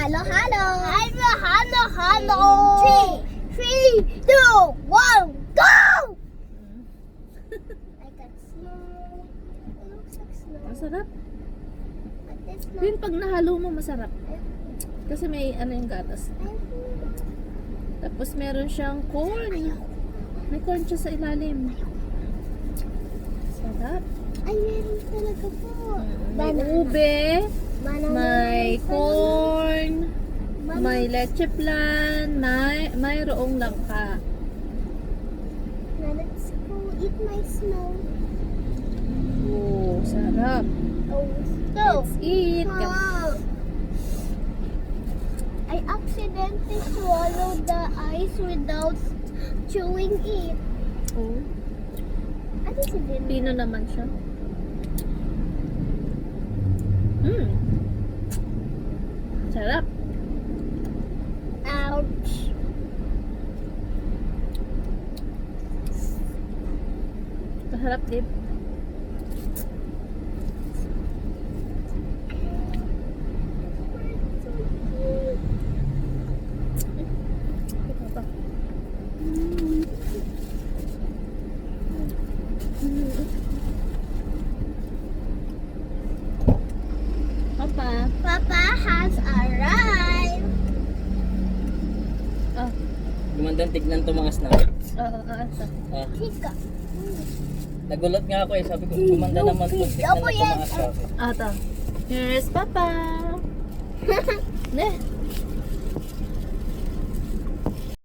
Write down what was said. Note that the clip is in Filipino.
Halo, halo. Halo, halo, halo. 3, 2, 1, go! I got snow. It looks like snow. Masarap. But it's not. Yun pag nahalo mo masarap. Kasi may ano yung gatas. Tapos meron siyang corn. May corn siya sa ilalim. Sarap. Ay, meron talaga po. May ube, may corn, may leche flan, mayroong langka. Now let's go eat my snow. Oh, sarap. Oh, so. Let's eat. I accidentally swallowed the ice without chewing it. Oh, I think it didn't. pino naman siya. Sarap. Ouch. Masarap din. Papa. Papa has arrived. Oh, Gumandang tignan to mga snacks. asa. Tika. Nagulat nga ako eh. Sabi ko, gumanda naman to. Tignan na to mga snacks. Ata. Here's Papa. Ne.